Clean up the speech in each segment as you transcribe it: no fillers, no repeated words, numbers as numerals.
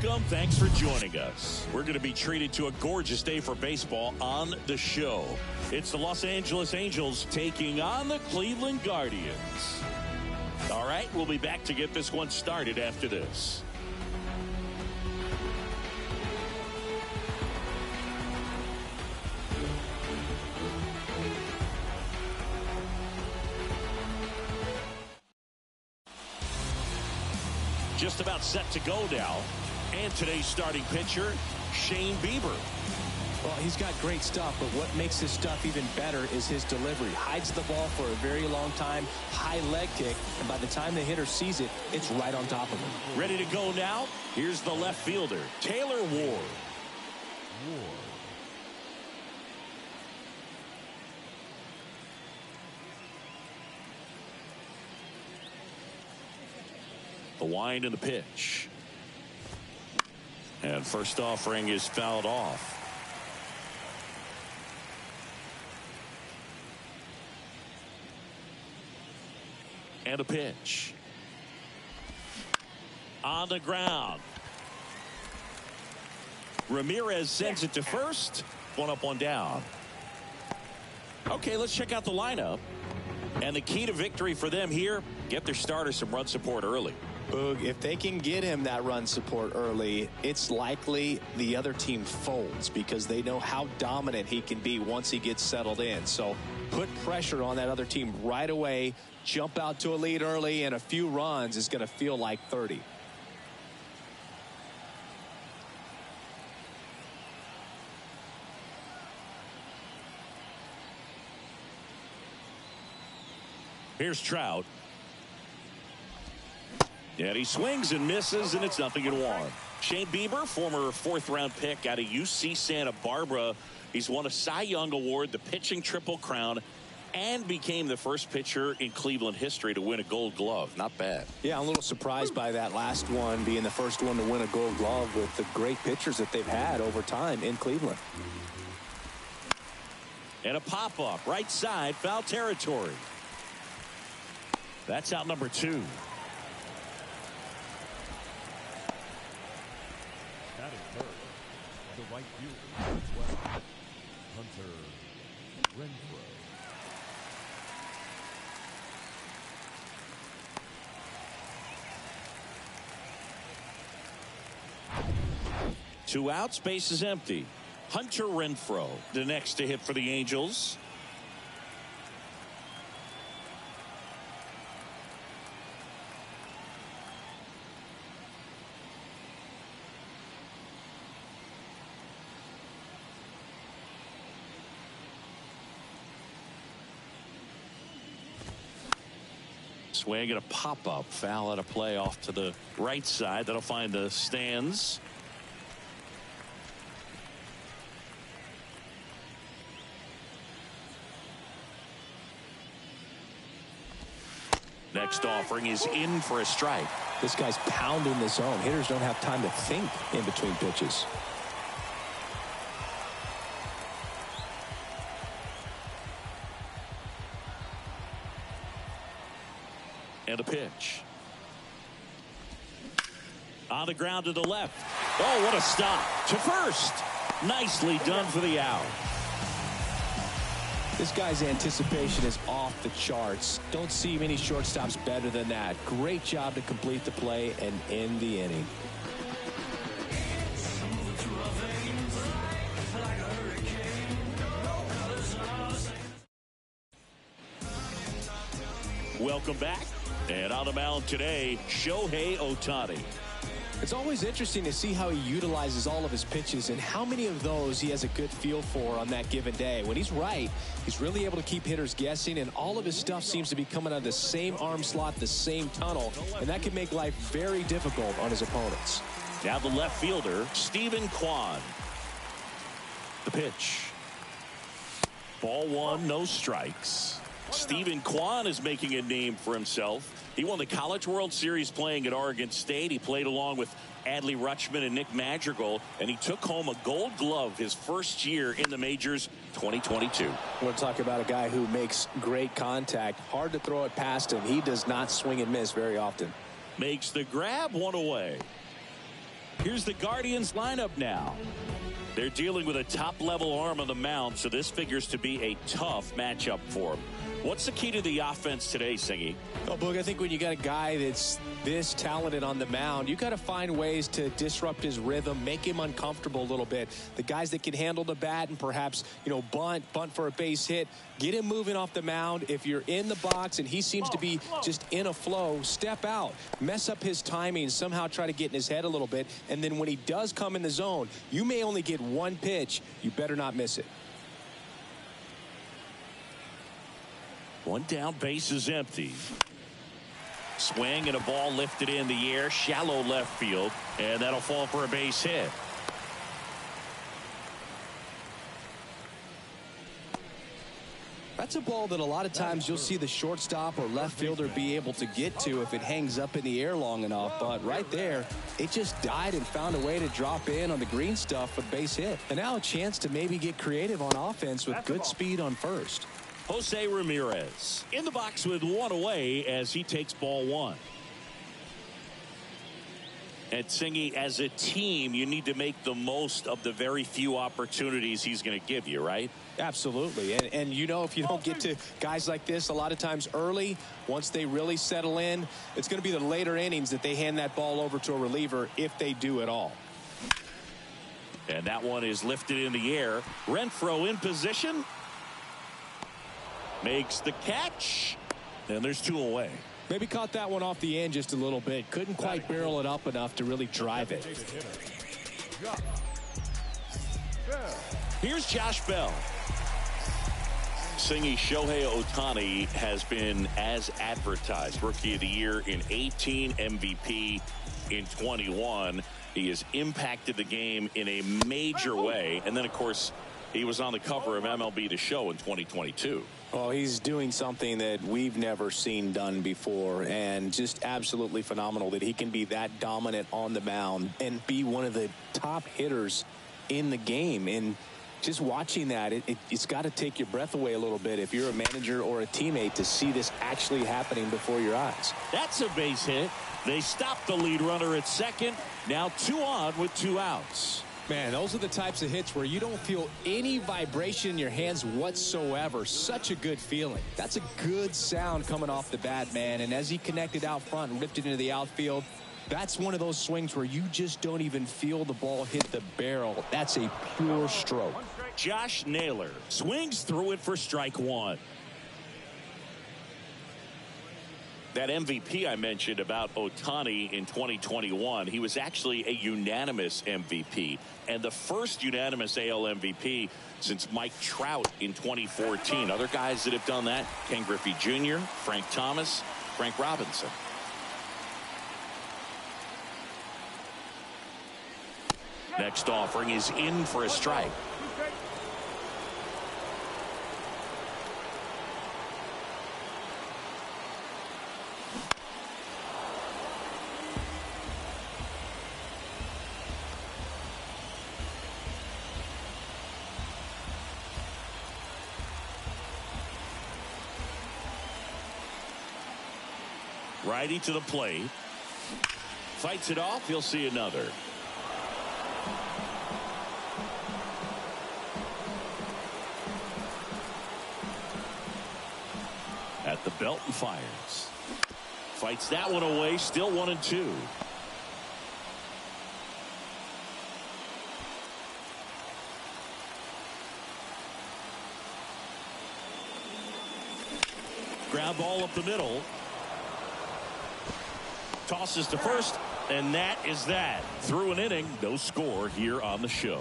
Welcome. Thanks for joining us. We're going to be treated to a gorgeous day for baseball on the show. It's the Los Angeles Angels taking on the Cleveland Guardians. All right, we'll be back to get this one started after this. Just about set to go now. And today's starting pitcher, Shane Bieber. Well, he's got great stuff, but what makes his stuff even better is his delivery. Hides the ball for a very long time, high leg kick, and by the time the hitter sees it, it's right on top of him. Ready to go now? Here's the left fielder, Taylor Ward. The wind and the pitch. And first offering is fouled off. And a pitch. On the ground. Ramirez sends it to first. One up, one down. Okay, let's check out the lineup. And the key to victory for them here, get their starter some run support early. Boog, if they can get him that run support early, it's likely the other team folds because they know how dominant he can be once he gets settled in. So put pressure on that other team right away. Jump out to a lead early, and a few runs is going to feel like 30. Here's Trout. And he swings and misses, and it's 0-1. Shane Bieber, former fourth-round pick out of UC Santa Barbara. He's won a Cy Young Award, the pitching Triple Crown, and became the first pitcher in Cleveland history to win a Gold Glove. Not bad. Yeah, I'm a little surprised by that last one being the first one to win a Gold Glove with the great pitchers that they've had over time in Cleveland. And a pop-up, right side, foul territory. That's out number 2. The right fielder as well. Hunter Renfroe. Two outs, base is empty. Hunter Renfroe, the next to hit for the Angels. Swing and a pop-up, foul at a play off to the right side. That'll find the stands. Next offering is in for a strike. This guy's pounding the zone. Hitters don't have time to think in between pitches. And a pitch. On the ground to the left. Oh, what a stop. To first. Nicely done for the out. This guy's anticipation is off the charts. Don't see many shortstops better than that. Great job to complete the play and end the inning. Welcome back. And on the mound today, Shohei Ohtani. It's always interesting to see how he utilizes all of his pitches and how many of those he has a good feel for on that given day. When he's right, he's really able to keep hitters guessing, and all of his stuff seems to be coming out of the same arm slot, the same tunnel, and that can make life very difficult on his opponents. Now the left fielder, Stephen Kwan. The pitch. Ball one, no strikes. Stephen Kwan is making a name for himself. He won the College World Series playing at Oregon State. He played along with Adley Rutschman and Nick Madrigal, and he took home a Gold Glove his first year in the majors, 2022. We're talking about a guy who makes great contact. Hard to throw it past him. He does not swing and miss very often. Makes the grab, one away. Here's the Guardians lineup now. They're dealing with a top-level arm on the mound, so this figures to be a tough matchup for them. What's the key to the offense today, Singy? Well, Boog, I think when you got a guy that's this talented on the mound, you got to find ways to disrupt his rhythm, make him uncomfortable a little bit. The guys that can handle the bat and perhaps, bunt for a base hit, get him moving off the mound. If you're in the box and he seems to be just in a flow, step out, mess up his timing, somehow try to get in his head a little bit. And then when he does come in the zone, you may only get one pitch. You better not miss it. One down, base is empty. Swing and a ball lifted in the air, shallow left field, and that'll fall for a base hit. That's a ball that a lot of times you'll see the shortstop or left fielder be able to get to if it hangs up in the air long enough. But right there, it just died and found a way to drop in on the green stuff for the base hit. And now a chance to maybe get creative on offense with good speed on first. Jose Ramirez in the box with one away as he takes ball one. And Singy, as a team, you need to make the most of the very few opportunities he's going to give you, right? Absolutely. And if you don't get to guys like this a lot of times early, once they really settle in, it's going to be the later innings that they hand that ball over to a reliever if they do at all. And that one is lifted in the air. Renfroe in position. Makes the catch. And there's two away. Maybe caught that one off the end just a little bit. Couldn't quite barrel it up enough to really drive it. Here's Josh Bell. Singy, Shohei Ohtani has been as advertised. Rookie of the Year in 18, MVP in 21. He has impacted the game in a major way. And then, of course, he was on the cover of MLB The Show in 2022. Well, he's doing something that we've never seen done before, and just absolutely phenomenal that he can be that dominant on the mound and be one of the top hitters in the game. And just watching that, it's got to take your breath away a little bit if you're a manager or a teammate to see this actually happening before your eyes. That's a base hit. They stop the lead runner at second. Now 2 on with 2 outs. Man, those are the types of hits where you don't feel any vibration in your hands whatsoever. Such a good feeling. That's a good sound coming off the bat, man. And as he connected out front and ripped it into the outfield, that's one of those swings where you just don't even feel the ball hit the barrel. That's a pure stroke. Josh Naylor swings through it for strike one. That MVP I mentioned about Ohtani in 2021, he was actually a unanimous MVP and the first unanimous AL MVP since Mike Trout in 2014. Other guys that have done that, Ken Griffey Jr., Frank Thomas, Frank Robinson. Next offering is in for a strike. Righty to the plate. Fights it off. He'll see another. At the belt and fires. Fights that one away. Still 1-2. Ground ball up the middle. Tosses to first, and that is that. Through an inning, no score here on the show.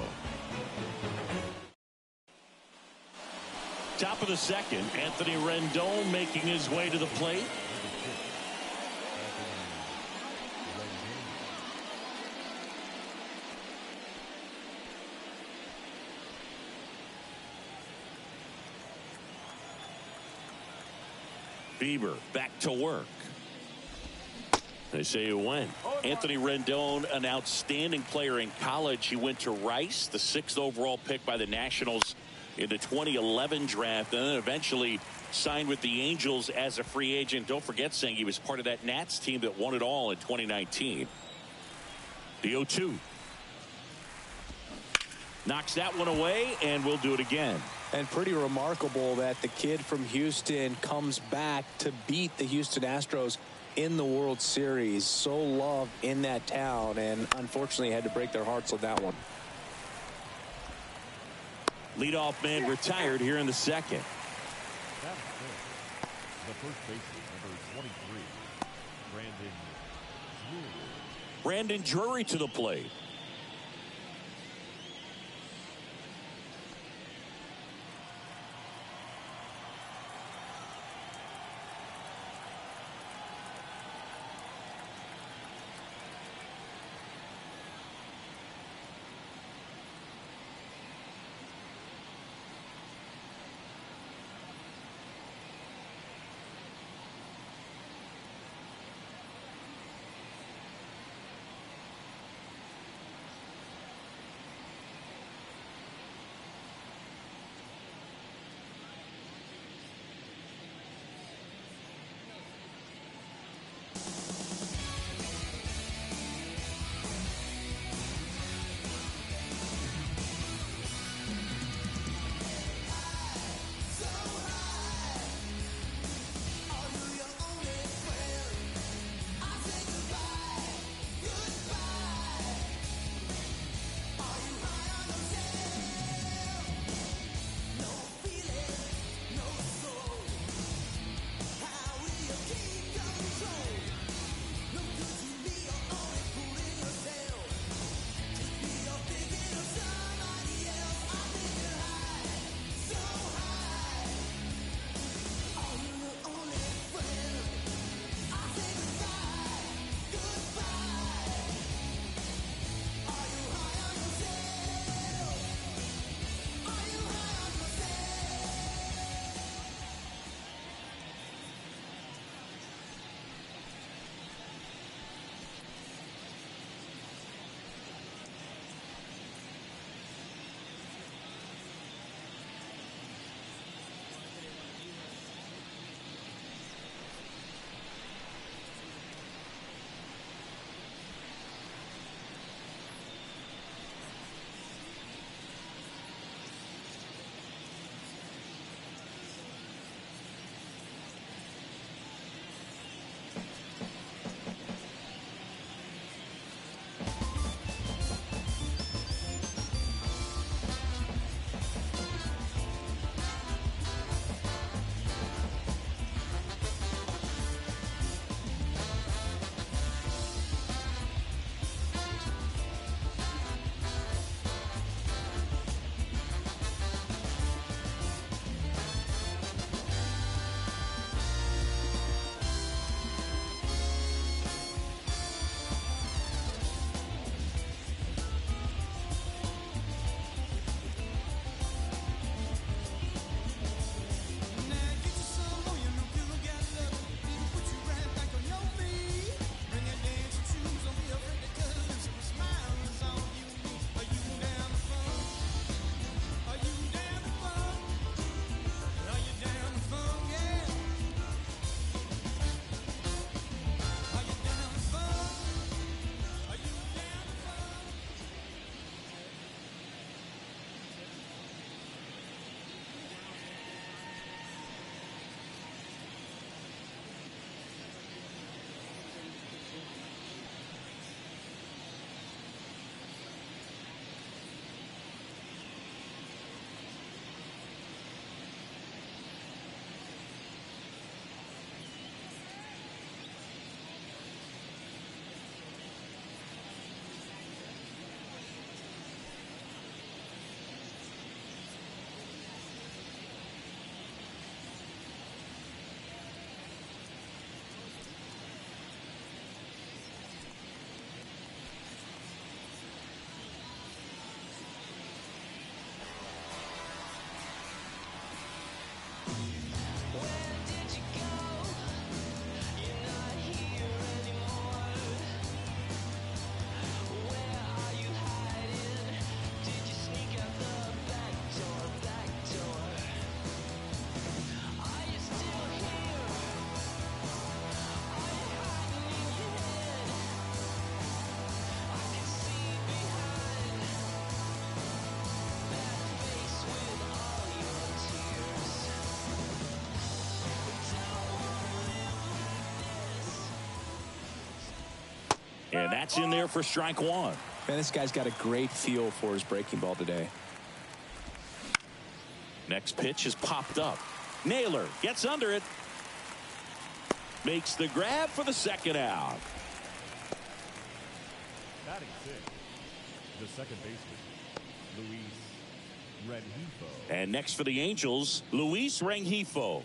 Top of the second, Anthony Rendon making his way to the plate. Bieber back to work. They say it went. Anthony Rendon, an outstanding player in college. He went to Rice, the 6th overall pick by the Nationals in the 2011 draft, and then eventually signed with the Angels as a free agent. Don't forget, saying he was part of that Nats team that won it all in 2019. The 0-2. Knocks that one away, and we'll do it again. And pretty remarkable that the kid from Houston comes back to beat the Houston Astros in the World Series. So loved in that town, and unfortunately had to break their hearts on that one. Leadoff man retired here in the second. That's it. The first baseman, number 23, Brandon Drury to the plate. And that's in there for strike one. Man, this guy's got a great feel for his breaking ball today. Next pitch is popped up. Naylor gets under it. Makes the grab for the second out. Batting sixth, the second baseman, Luis Rengifo. And next for the Angels, Luis Rengifo.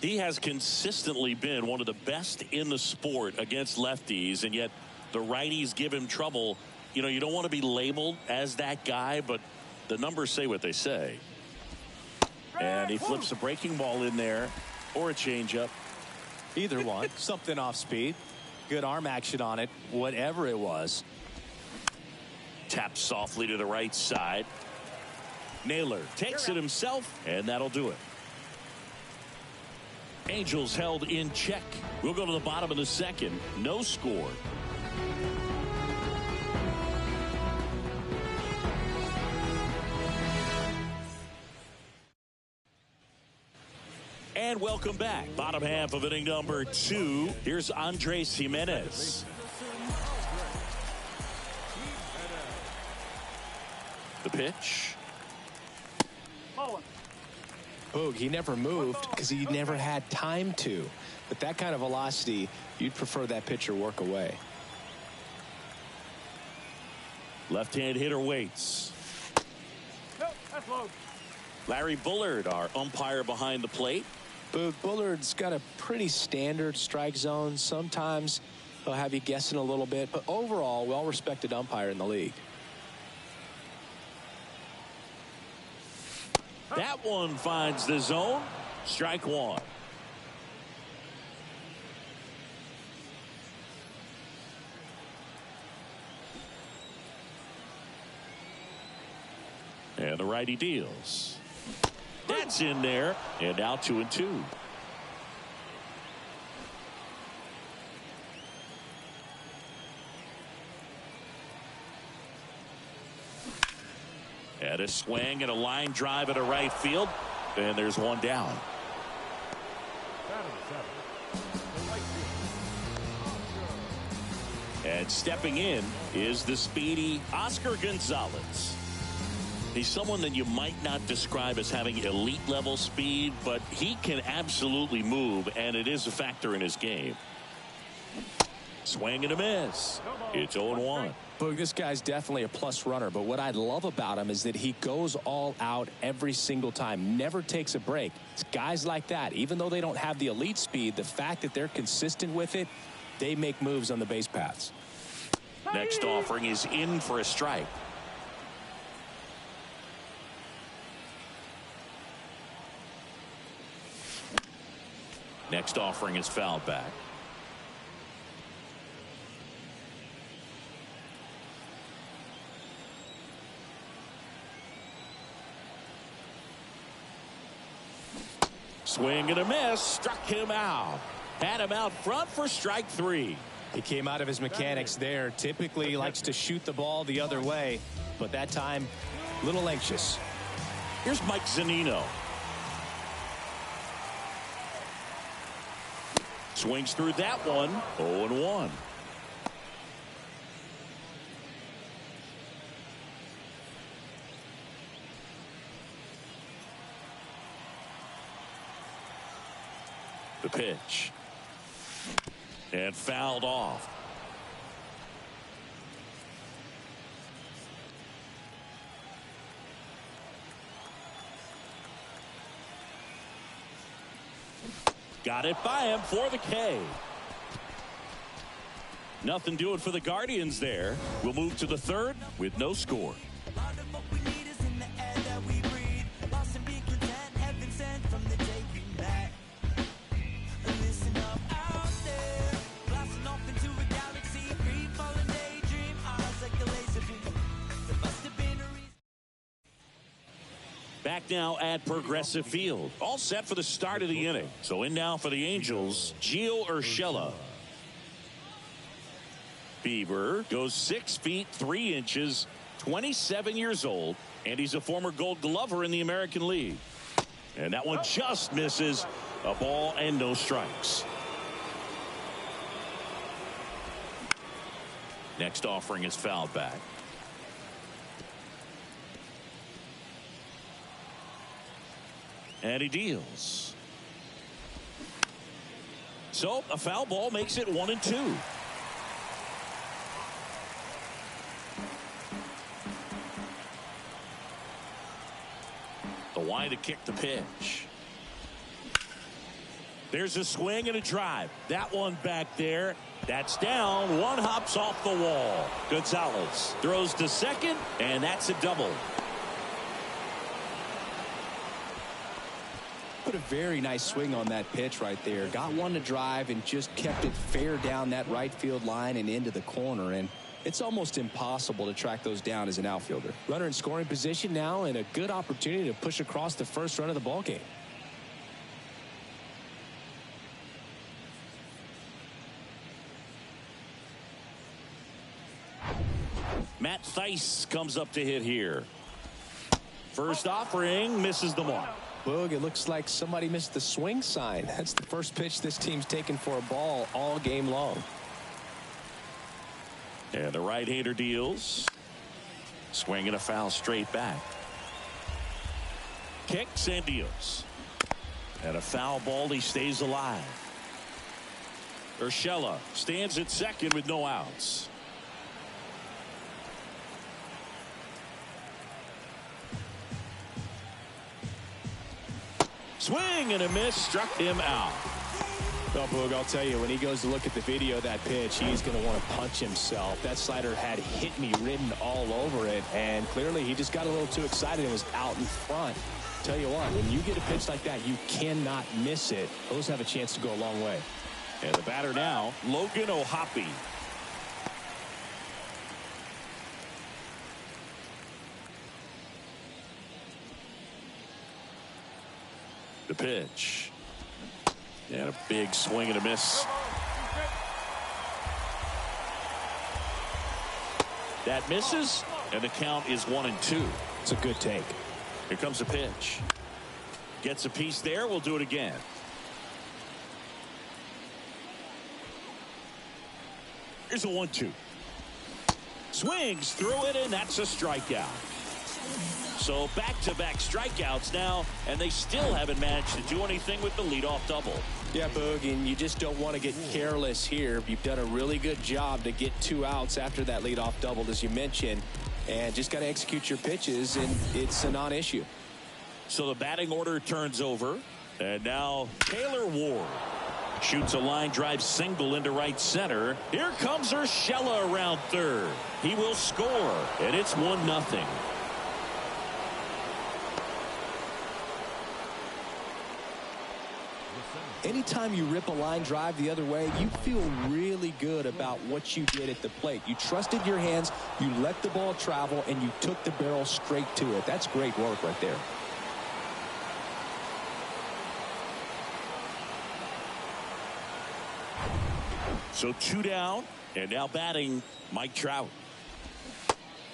He has consistently been one of the best in the sport against lefties, and yet the righties give him trouble. You know, you don't want to be labeled as that guy, but the numbers say what they say. And he flips a breaking ball in there, or a changeup. Either one. Something off speed. Good arm action on it, whatever it was. Taps softly to the right side. Naylor takes it himself, and that'll do it. Angels held in check. We'll go to the bottom of the second. No score. And welcome back. Bottom half of inning number 2. Here's Andres Jimenez. The pitch. Boog, he never moved because he never had time to. With that kind of velocity, you'd prefer that pitcher work away. Left-hand hitter waits. That's low. Larry Bullard, our umpire behind the plate. Boog, Bullard's got a pretty standard strike zone. Sometimes he'll have you guessing a little bit, but overall, well-respected umpire in the league. That one finds the zone. Strike one. And the righty deals. That's in there. And now 2-2. And a swing and a line drive at a right field. And there's one down. Batting seventh, the right fielder, And stepping in is the speedy Oscar Gonzalez. He's someone that you might not describe as having elite level speed, but he can absolutely move, and it is a factor in his game. Swing and a miss. It's 0-1. Boog, this guy's definitely a plus runner, but what I love about him is that he goes all out every single time, never takes a break. It's guys like that, even though they don't have the elite speed, the fact that they're consistent with it, they make moves on the base paths. Next offering is in for a strike. Next offering is fouled back. Swing and a miss. Struck him out. Had him out front for strike 3. He came out of his mechanics there. Typically he likes to shoot the ball the other way, but that time a little anxious. Here's Mike Zunino. Swings through that one. 0-1. The pitch. And fouled off. Got it by him for the K. Nothing doing for the Guardians there. We'll move to the third with no score. Back now at Progressive Field. All set for the start of the inning. So in now for the Angels, Gio Urshela. Bieber goes 6 feet 3 inches, 27 years old, and he's a former Gold Glover in the American League. And that one just misses. A ball and no strikes. Next offering is fouled back. And he deals. So a foul ball makes it 1-2. The wide to kick the pitch. There's a swing and a drive. That one back there. That's down. One hops off the wall. Gonzalez throws to second, and that's a double. Put a very nice swing on that pitch right there. Got one to drive and just kept it fair down that right field line and into the corner. And it's almost impossible to track those down as an outfielder. Runner in scoring position now, and a good opportunity to push across the first run of the ballgame. Matt Theis comes up to hit here. First offering misses the mark. Boog, it looks like somebody missed the swing sign. That's the first pitch this team's taken for a ball all game long. And the right-hander deals. Swing and a foul straight back. Kicks and deals. And a foul ball. He stays alive. Urshela stands at second with no outs. Swing and a miss, struck him out. Well, Boog, I'll tell you, when he goes to look at the video of that pitch, he's going to want to punch himself. That slider had hit me written all over it, and clearly he just got a little too excited and was out in front. Tell you what, when you get a pitch like that, you cannot miss it. Those have a chance to go a long way. And the batter now, Logan O'Hoppe. The pitch. And a big swing and a miss. That misses, and the count is 1-2. It's a good take. Here comes the pitch. Gets a piece there. We'll do it again. Here's a 1-2. Swings through it, and that's a strikeout. So back-to-back strikeouts now, and they still haven't managed to do anything with the leadoff double. Yeah, Boog, and you just don't want to get careless here. You've done a really good job to get 2 outs after that leadoff double, as you mentioned, and just got to execute your pitches, and it's a non-issue. So the batting order turns over, and now Taylor Ward shoots a line drive single into right center. Here comes Urshela around third. He will score, and it's 1-0. Anytime you rip a line drive the other way, you feel really good about what you did at the plate. You trusted your hands, you let the ball travel, and you took the barrel straight to it. That's great work right there. So 2 down, and now batting Mike Trout.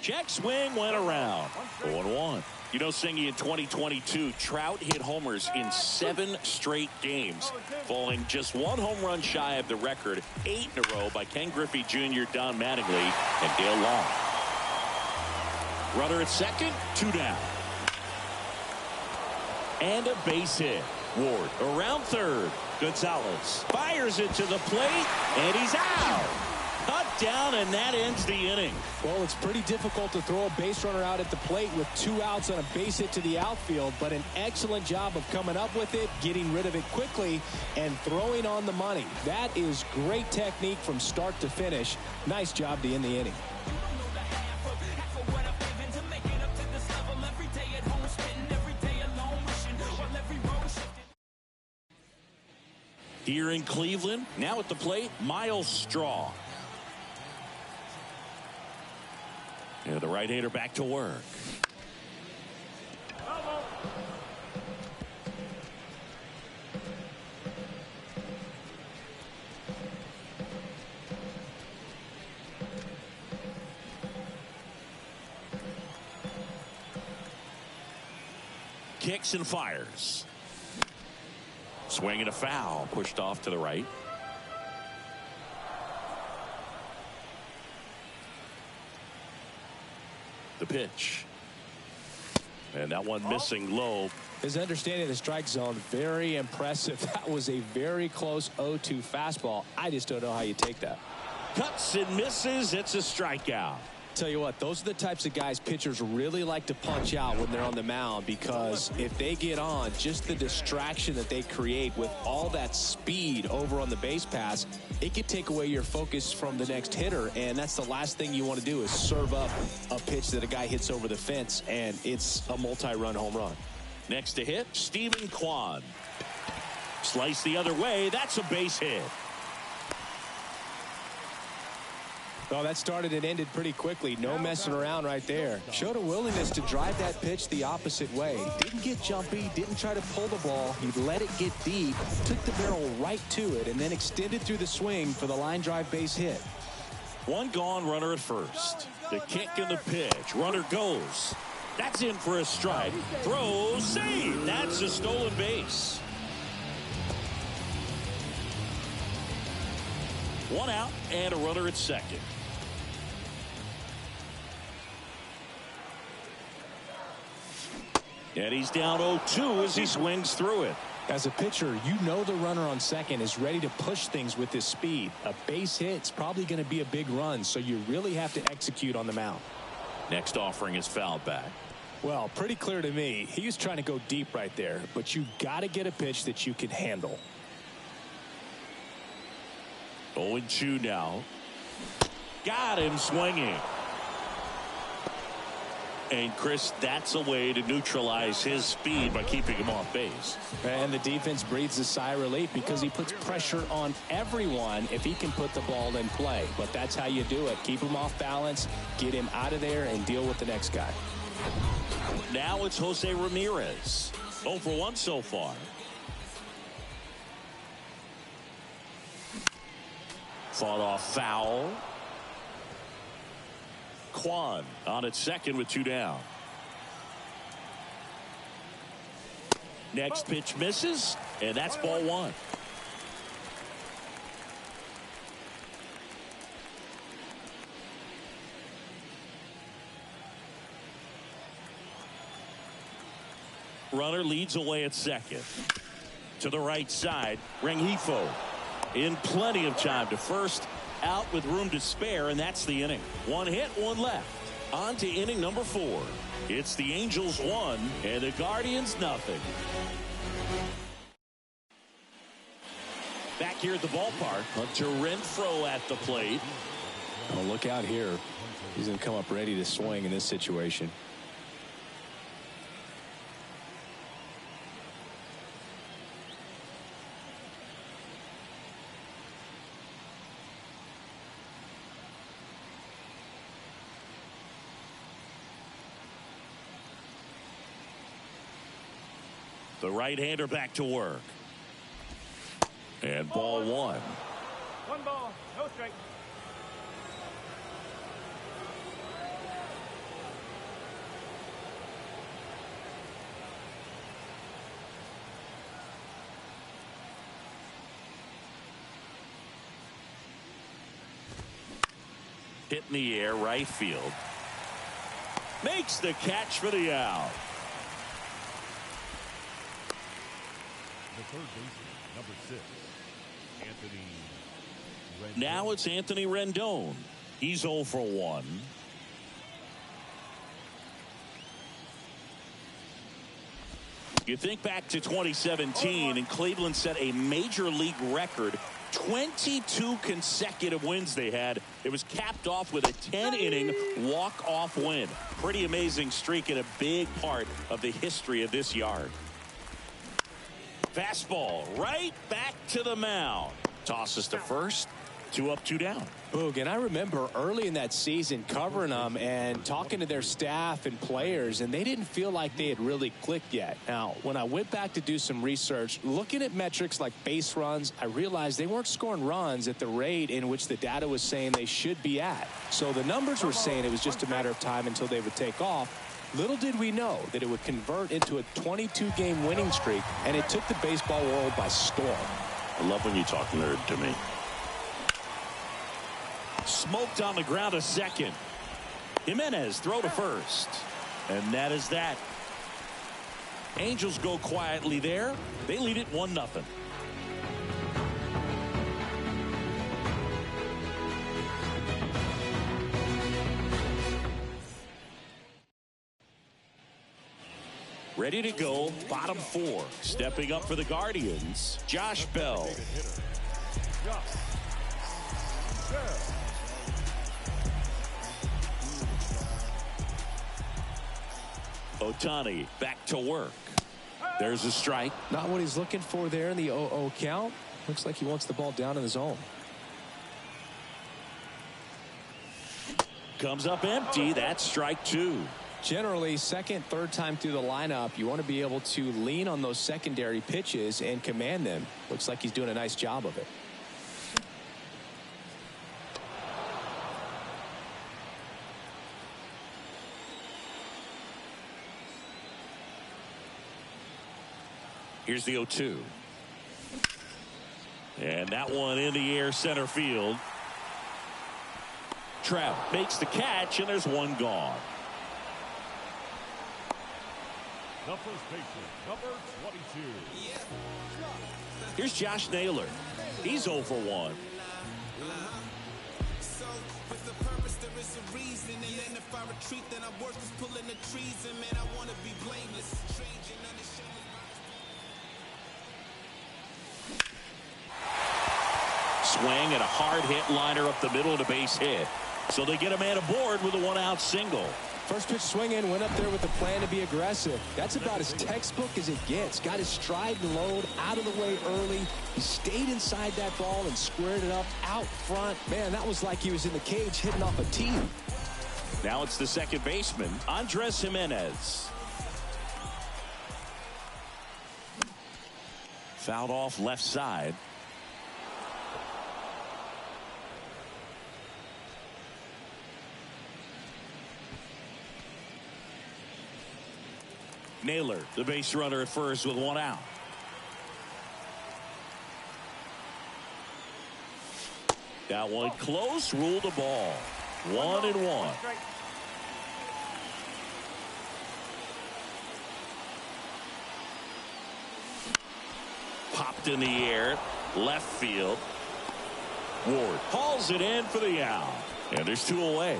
Check swing went around. 0-1. You know, Singy, in 2022, Trout hit homers in 7 straight games, falling just 1 home run shy of the record, 8 in a row by Ken Griffey Jr., Don Mattingly, and Dale Long. Runner at second, 2 down. And a base hit. Ward around third. Gonzalez fires it to the plate, and he's out. Cut down, and that ends the inning. Well, it's pretty difficult to throw a base runner out at the plate with 2 outs on a base hit to the outfield, but an excellent job of coming up with it, getting rid of it quickly, and throwing on the money. That is great technique from start to finish. Nice job to end the inning. Here in Cleveland, now at the plate, Miles Straw. And the right-hander back to work. Kicks and fires. Swing and a foul, pushed off to the right. The pitch. And that one missing low. His understanding of the strike zone, very impressive. That was a very close 0-2 fastball. I just don't know how you take that. Cuts and misses. It's a strikeout. Tell you what, those are the types of guys pitchers really like to punch out when they're on the mound, because if they get on, just the distraction that they create with all that speed over on the base pass, it could take away your focus from the next hitter, and that's the last thing you want to do is serve up a pitch that a guy hits over the fence, and it's a multi-run home run. Next to hit, Stephen Kwan. Slice the other way. That's a base hit. Well, that started and ended pretty quickly. No messing around right there. Showed a willingness to drive that pitch the opposite way. Didn't get jumpy, didn't try to pull the ball. He let it get deep, took the barrel right to it, and then extended through the swing for the line drive base hit. One gone, runner at first. The kick and the pitch. Runner goes. That's in for a strike. Throws, save. That's a stolen base. One out and a runner at second. And he's down 0-2 as he swings through it. As a pitcher, you know the runner on second is ready to push things with his speed. A base hit's probably going to be a big run, so you really have to execute on the mound. Next offering is fouled back. Well, pretty clear to me. He was trying to go deep right there, but you've got to get a pitch that you can handle. 0-2 now. Got him swinging. And Chris, that's a way to neutralize his speed by keeping him off base. And the defense breathes a sigh of relief because he puts pressure on everyone if he can put the ball in play. But that's how you do it. Keep him off balance, get him out of there, and deal with the next guy. Now it's Jose Ramirez. 0 for 1 so far. Fought off foul. Kwan on at second with 2 down. Next pitch misses, and that's ball 1. Runner leads away at second. To the right side, Rengifo in plenty of time to first, out with room to spare, and that's the inning. 1 hit, 1 left. On to inning number 4. It's the Angels 1 and the Guardians nothing. Back here at the ballpark, Hunter Renfroe at the plate. Oh, look out here. He's going to come up ready to swing in this situation. The right-hander back to work. And ball 1. 1 ball, no strike. Hit in the air, right field. Makes the catch for the out. The third baseman, number 6, Anthony Rendon. Now it's Anthony Rendon. He's 0 for 1. You think back to 2017, and Cleveland set a major league record. 22 consecutive wins they had. It was capped off with a 10-inning walk-off win. Pretty amazing streak and a big part of the history of this yard. Fastball right back to the mound. Tosses to first. 2 up, 2 down. Boog, and I remember early in that season covering them and talking to their staff and players, and they didn't feel like they had really clicked yet. Now, when I went back to do some research, looking at metrics like base runs, I realized they weren't scoring runs at the rate in which the data was saying they should be at. So the numbers were saying it was just a matter of time until they would take off. Little did we know that it would convert into a 22-game winning streak, and it took the baseball world by storm. I love when you talk nerd to me. Smoked on the ground a second. Jimenez throw to first. And that is that. Angels go quietly there. They lead it 1-0. Ready to go, bottom 4. Stepping up for the Guardians, Josh Bell. Ohtani back to work. There's a strike. Not what he's looking for there in the 0-0 count. Looks like he wants the ball down in the zone. Comes up empty. That's strike 2. Generally, second, third time through the lineup, you want to be able to lean on those secondary pitches and command them. Looks like he's doing a nice job of it. Here's the 0-2. And that one in the air center field. Trout makes the catch, and there's one gone. The first baseman, number 22. Here's Josh Naylor. He's 0 for 1. So, with the purpose, there is a reason. And then if I retreat, then I'm worth is pulling the trees. And man, I want to be blameless. Strange and unashamed. Swing and a hard hit liner up the middle to base hit. So they get a man aboard with a 1-out single. First pitch swinging, went up there with the plan to be aggressive. That's about as textbook as it gets. Got his stride and load out of the way early. He stayed inside that ball and squared it up out front. Man, that was like he was in the cage hitting off a tee. Now it's the second baseman, Andres Jimenez. Fouled off left side. Naylor, the base runner at first with 1 out. That one close, ruled the ball. 1-1. Popped in the air, left field. Ward hauls it in for the out. And there's 2 away.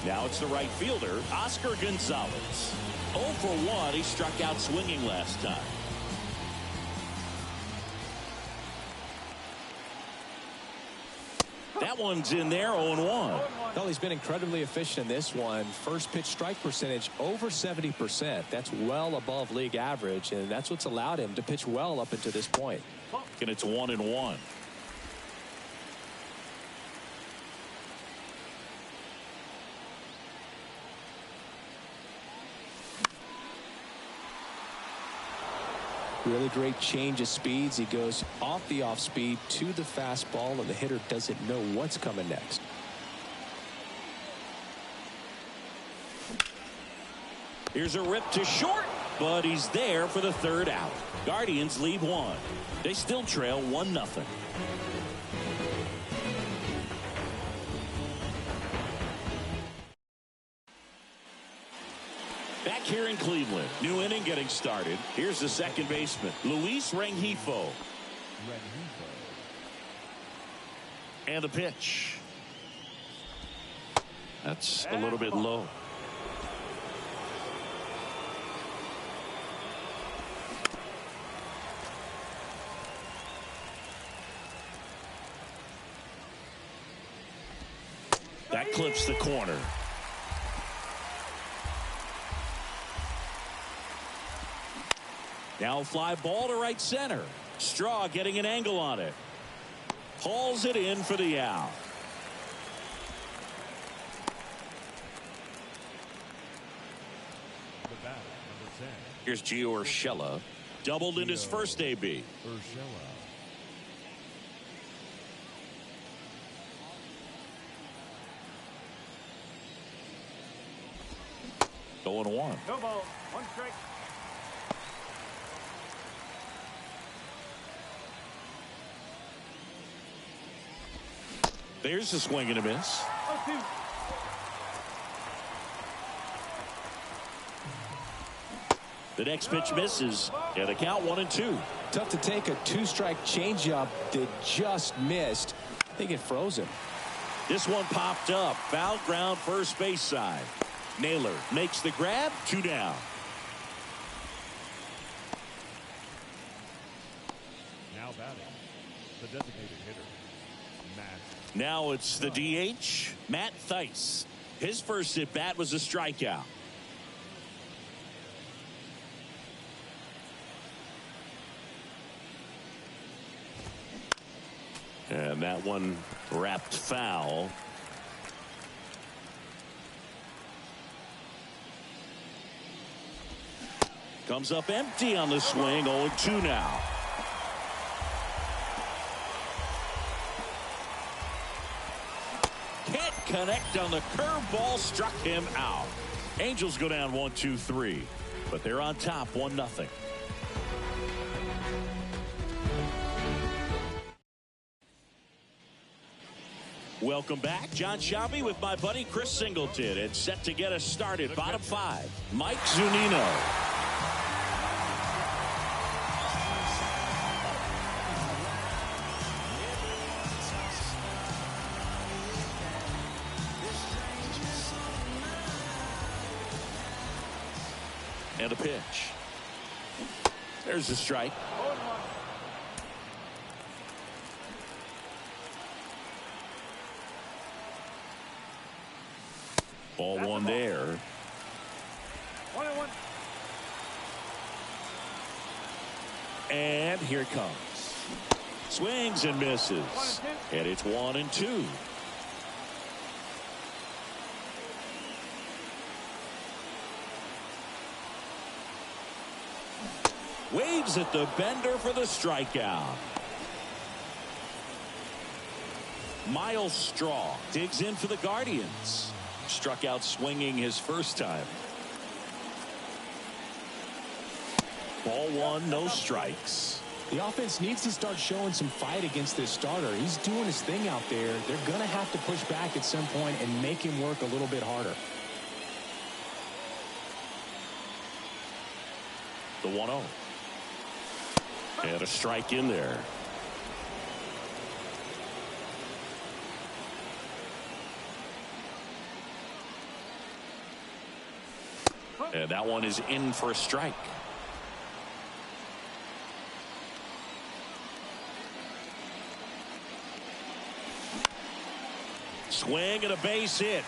Now it's the right fielder, Oscar Gonzalez. 0 for 1. He struck out swinging last time. That one's in there, 0-1. Well, he's been incredibly efficient in this one. First pitch strike percentage over 70%. That's well above league average, and that's what's allowed him to pitch well up until this point. And it's 1-1. Really great change of speeds. He goes off the off speed to the fastball, and the hitter doesn't know what's coming next. Here's a rip to short, but he's there for the 3rd out. Guardians lead 1. They still trail 1-0. Back here in Cleveland, new inning getting started. Here's the second baseman, Luis Rengifo. And the pitch. That's a little bit low. That clips the corner. Now a fly ball to right center. Straw getting an angle on it. Hauls it in for the out. Here's Gio Urshela. Doubled in his first AB. Going 1. No ball. 1 strike. There's a swing and a miss. 0-2. The next pitch misses, and the count 1-2. Tough to take a two-strike changeup that just missed. I think it froze him. This one popped up. Foul ground, first base side. Naylor makes the grab. 2 down. Now batting, the designated hitter, Matt. Now it's the DH, Matt Theis. His first at bat was a strikeout. And that one wrapped foul. Comes up empty on the swing. 0-2 now. Can't connect on the curveball. Struck him out. Angels go down 1-2-3. But they're on top 1-0. Welcome back. John Shelby with my buddy Chris Singleton. It's set to get us started. Bottom 5. Mike Zunino. And a pitch. There's a strike. 0-1. Ball one there. 1-1. And here it comes. Swings and misses. 1-2. And it's 1-2. Waves at the bender for the strikeout. Miles Straw digs in for the Guardians. Struck out swinging his first time. Ball one, no strikes. The offense needs to start showing some fight against this starter. He's doing his thing out there. They're going to have to push back at some point and make him work a little bit harder. The 1-0. And a strike in there. And that one is in for a strike. Swing and a base hit.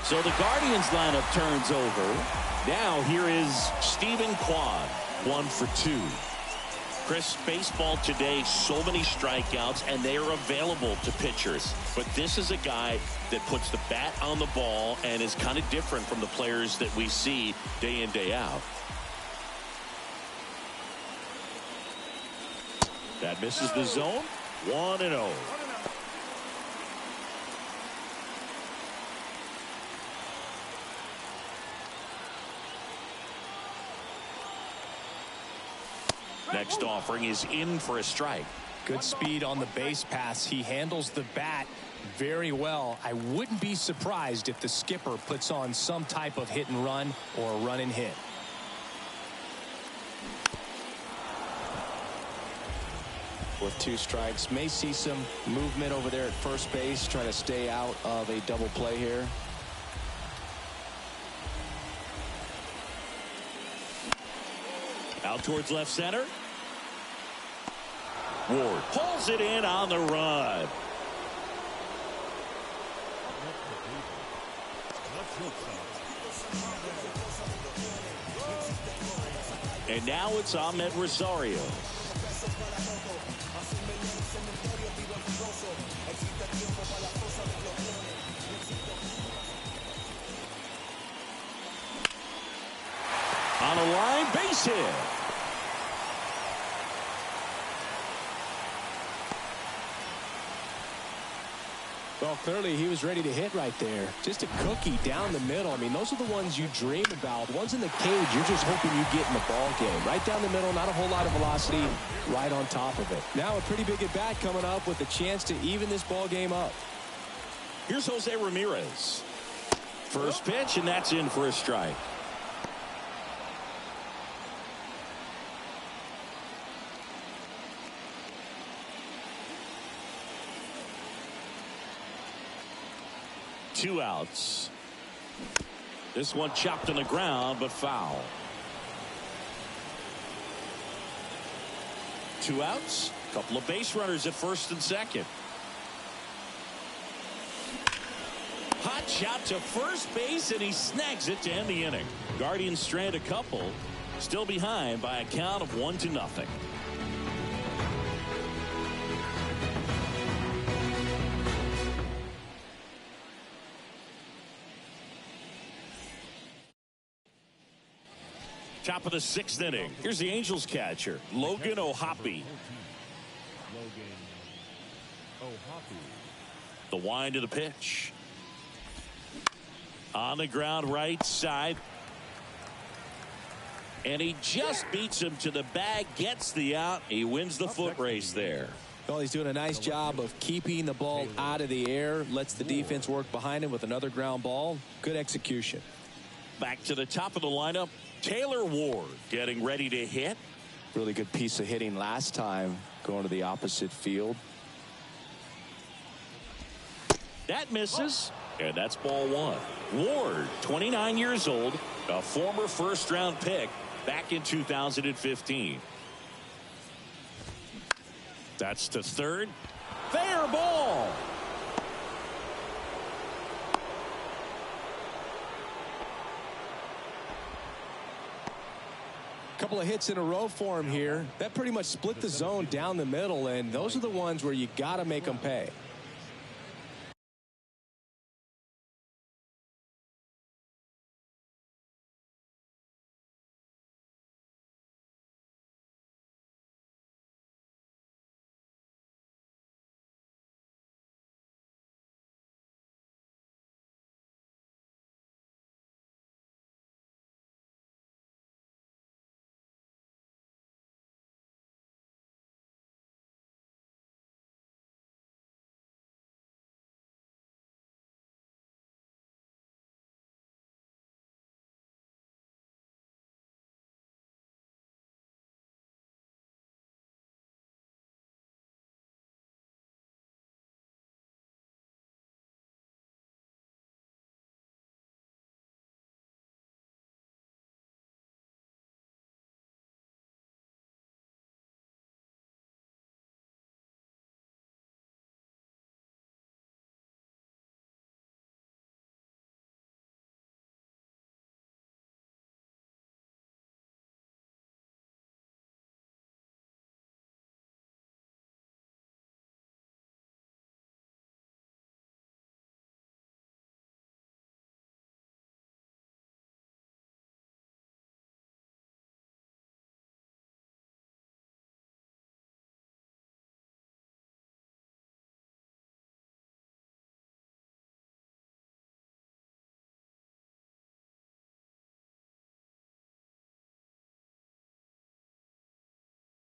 So the Guardians lineup turns over. Now here is Stephen Kwan, 1 for 2. Chris, baseball today, so many strikeouts, and they are available to pitchers. But this is a guy that puts the bat on the ball and is kind of different from the players that we see day in, day out. That misses the zone. 1-0. Next offering is in for a strike. Good speed on the base pass. He handles the bat very well. I wouldn't be surprised if the skipper puts on some type of hit and run or a run and hit. With 2 strikes, may see some movement over there at first base, trying to stay out of a double play here. Out towards left center. Ward pulls it in on the run. And now it's Ahmed Rosario. On a line, base hit. Well, clearly he was ready to hit right there. Just a cookie down the middle. I mean, those are the ones you dream about. The ones in the cage, you're just hoping you get in the ball game. Right down the middle, not a whole lot of velocity, right on top of it. Now a pretty big at bat coming up with a chance to even this ball game up. Here's Jose Ramirez. First pitch, and that's in for a strike. Two outs. This one chopped on the ground, but foul. Two outs. Couple of base runners at first and second. Hot shot to first base, and he snags it to end the inning. Guardians strand a couple. Still behind by a count of 1-0. Top of the 6th inning. Here's the Angels catcher, Logan O'Hoppe. The wind of the pitch. On the ground right side. And he just beats him to the bag, gets the out. He wins the foot race there. Well, he's doing a nice job of keeping the ball out of the air. Lets the defense work behind him with another ground ball. Good execution. Back to the top of the lineup. Taylor Ward getting ready to hit. Really good piece of hitting last time, going to the opposite field. That misses, and that's ball one. Ward, 29 years old, a former first-round pick back in 2015. That's to third. Fair ball. Couple of hits in a row for him here. That pretty much split the zone down the middle, and those are the ones where you got to make them pay.